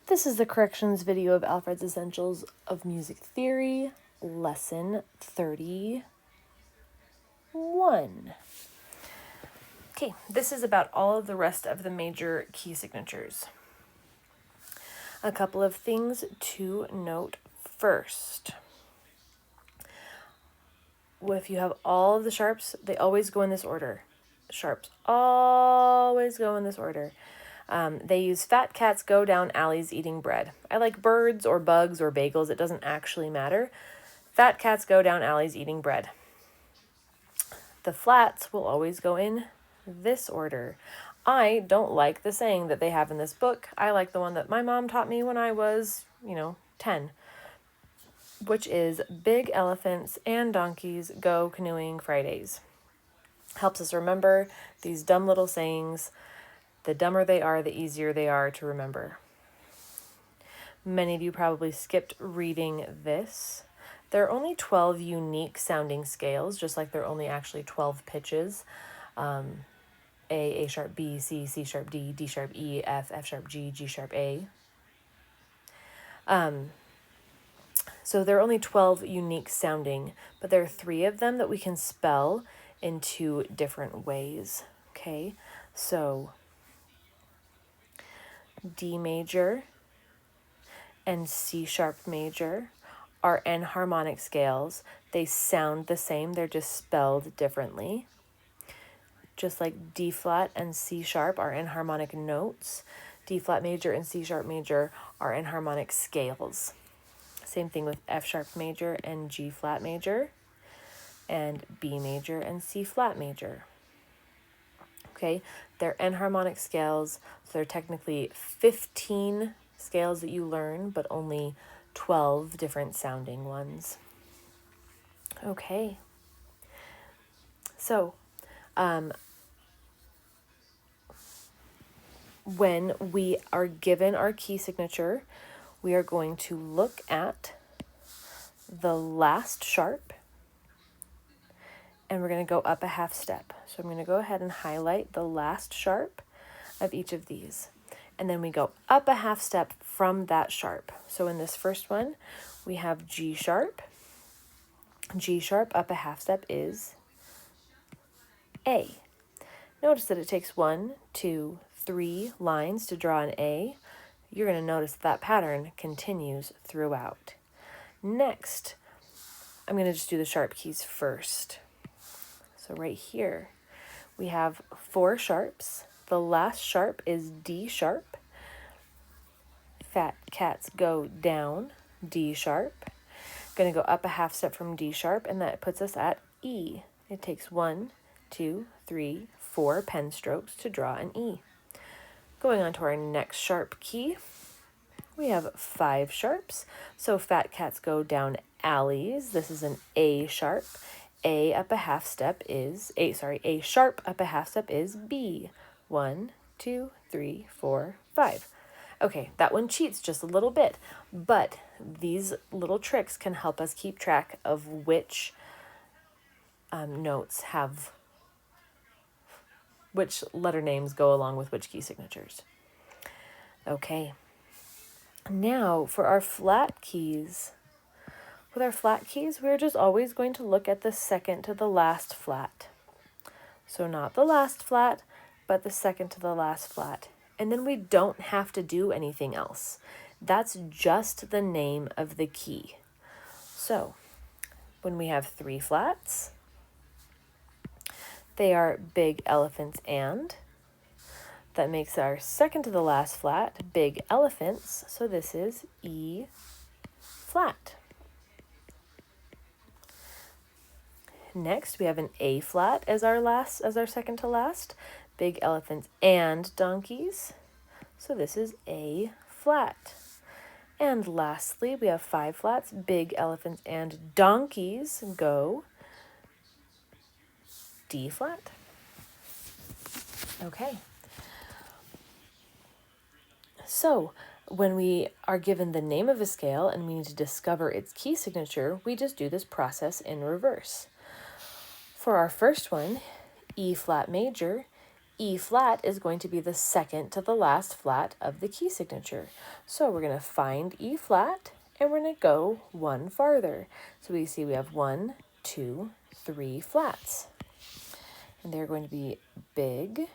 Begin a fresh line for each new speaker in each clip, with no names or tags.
This is the corrections video of Alfred's Essentials of Music Theory, lesson 31. Okay, this is about all of the rest of the major key signatures. A couple of things to note first. If you have all of the sharps, they always go in this order. Sharps always go in this order. They use fat cats go down alleys eating bread. I like birds or bugs or bagels. It doesn't actually matter. Fat cats go down alleys eating bread. The flats will always go in this order. I don't like the saying that they have in this book. I like the one that my mom taught me when I was, 10, which is big elephants and donkeys go canoeing Fridays. Helps us remember these dumb little sayings. The dumber they are, the easier they are to remember. Many of you probably skipped reading this. There are only 12 unique sounding scales, just like there are only actually 12 pitches. A sharp B, C, C sharp D, D sharp E, F, F sharp G, G sharp A. So there are only 12 unique sounding, but there are 3 of them that we can spell in 2 different ways. Okay, so D major and C sharp major are enharmonic scales. They sound the same, they're just spelled differently. Just like D flat and C sharp are enharmonic notes, D flat major and C sharp major are enharmonic scales. Same thing with F sharp major and G flat major, and B major and C flat major. Okay, they're enharmonic scales, so they're technically 15 scales that you learn, but only 12 different sounding ones. Okay, so when we are given our key signature, we are going to look at the last sharp, and we're going to go up a half step. So I'm going to go ahead and highlight the last sharp of each of these. And then we go up a half step from that sharp. So in this first one, we have G sharp. G sharp up a half step is A. Notice that it takes 1, 2, 3 lines to draw an A. You're going to notice that pattern continues throughout. Next, I'm going to just do the sharp keys first. So right here, we have 4 sharps. The last sharp is D sharp. Fat cats go down, D sharp. Going to go up a half step from D sharp, and that puts us at E. It takes 1, 2, 3, 4 pen strokes to draw an E. Going on to our next sharp key, we have 5 sharps. So fat cats go down alleys. This is an A sharp. A up a half step is A sharp up a half step is B. 1, 2, 3, 4, 5. Okay, that one cheats just a little bit, but these little tricks can help us keep track of which notes have which letter names go along with which key signatures. Okay, now for our flat keys. With our flat keys, we're just always going to look at the second to the last flat. So not the last flat, but the second to the last flat. And then we don't have to do anything else. That's just the name of the key. So when we have 3 flats, they are big elephants and. That makes our second to the last flat big elephants. So this is E flat. Next, we have an A flat as our second to last, big elephants and donkeys. So this is A flat. And lastly, we have 5 flats, big elephants and donkeys go D flat. Okay. So when we are given the name of a scale and we need to discover its key signature, we just do this process in reverse. For our first one, E flat major, E flat is going to be the second to the last flat of the key signature. So we're going to find E flat and we're going to go one farther. So we see we have 1, 2, 3 flats. And they're going to be big,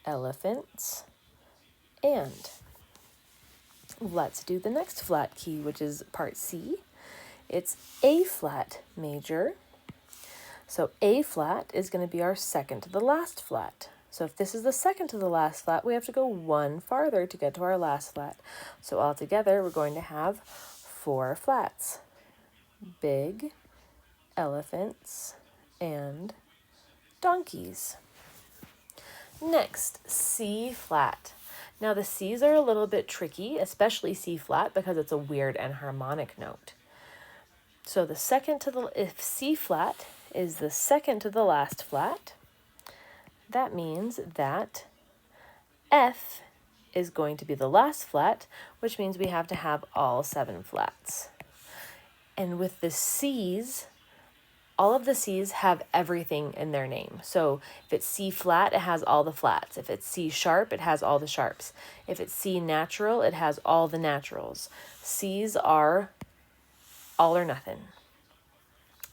elephants, and let's do the next flat key, which is part C. It's A flat major. So A flat is going to be our second to the last flat. So if this is the second to the last flat, we have to go one farther to get to our last flat. So altogether, we're going to have 4 flats. Big, elephants, and donkeys. Next, C flat. Now the C's are a little bit tricky, especially C flat, because it's a weird and harmonic note. So if C flat is the second to the last flat, that means that F is going to be the last flat, which means we have to have all 7 flats. And with the C's, all of the C's have everything in their name. So if it's C flat, it has all the flats. If it's C sharp, it has all the sharps. If it's C natural, it has all the naturals. C's are all or nothing.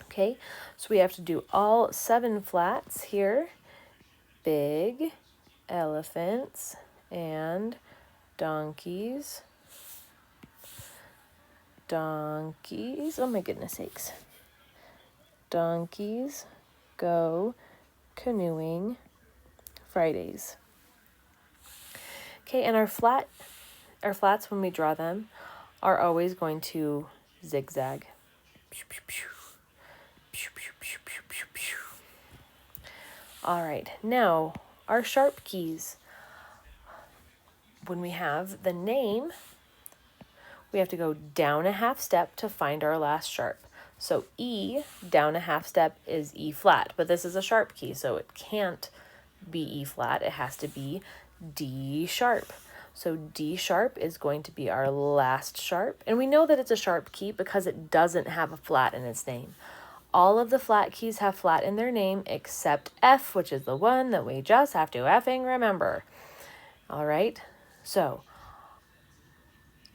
Okay, so we have to do all 7 flats here. Big, elephants, and donkeys. Donkeys, oh my goodness sakes. Donkeys go canoeing Fridays. Okay, and our flats, when we draw them, are always going to zigzag. All right, now our sharp keys. When we have the name, we have to go down a half step to find our last sharp. So E, down a half step, is E flat, but this is a sharp key, so it can't be E flat. It has to be D sharp. So D sharp is going to be our last sharp, and we know that it's a sharp key because it doesn't have a flat in its name. All of the flat keys have flat in their name except F, which is the one that we just have to effing remember. All right, so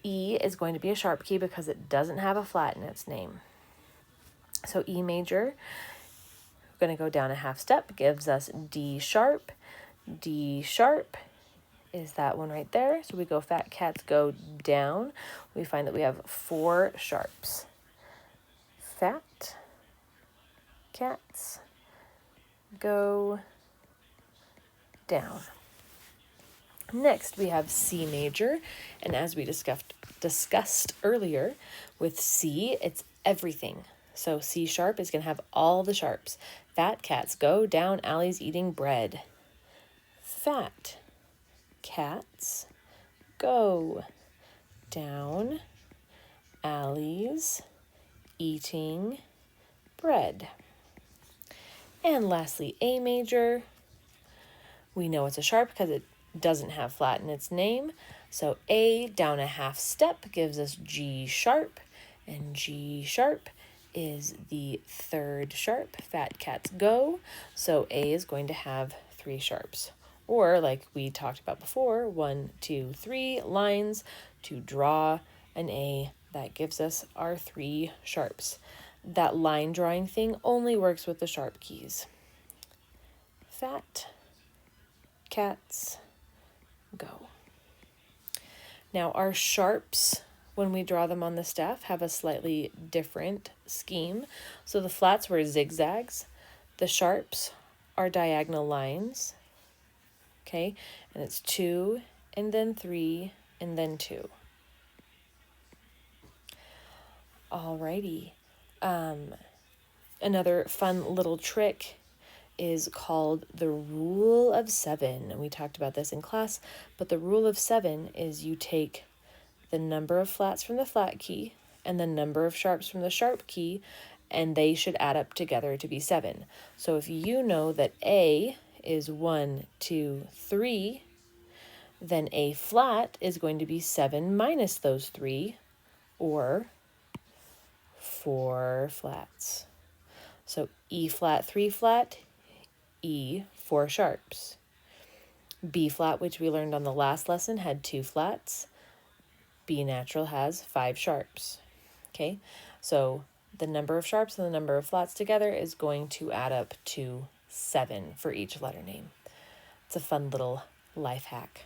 E is going to be a sharp key because it doesn't have a flat in its name. So E major, we're going to go down a half step, gives us D sharp. D sharp is that one right there. So we go fat cats go down. We find that we have 4 sharps. Fat cats go down. Next, we have C major, and as we discussed earlier, with C, it's everything. So C sharp is going to have all the sharps. Fat cats go down alleys eating bread. Fat cats go down alleys eating bread. And lastly, A major. We know it's a sharp because it doesn't have flat in its name. So A down a half step gives us G sharp, and G sharp is the 3rd sharp. Fat cats go. So A is going to have 3 sharps. Or like we talked about before, 1, 2, 3 lines to draw an A. That gives us our 3 sharps. That line drawing thing only works with the sharp keys. Fat cats go. Now our sharps, when we draw them on the staff, have a slightly different scheme. So the flats were zigzags. The sharps are diagonal lines. Okay, and it's 2, and then 3, and then 2. Alrighty. Another fun little trick is called the rule of 7. And we talked about this in class, but the rule of 7 is you take the number of flats from the flat key and the number of sharps from the sharp key, and they should add up together to be 7. So if you know that A is 1, 2, 3, then A flat is going to be 7 minus those 3, or 4 flats. So E flat, 3 flat, E 4 sharps. B flat, which we learned on the last lesson, had 2 flats. B natural has 5 sharps. Okay, so the number of sharps and the number of flats together is going to add up to 7 for each letter name. It's a fun little life hack.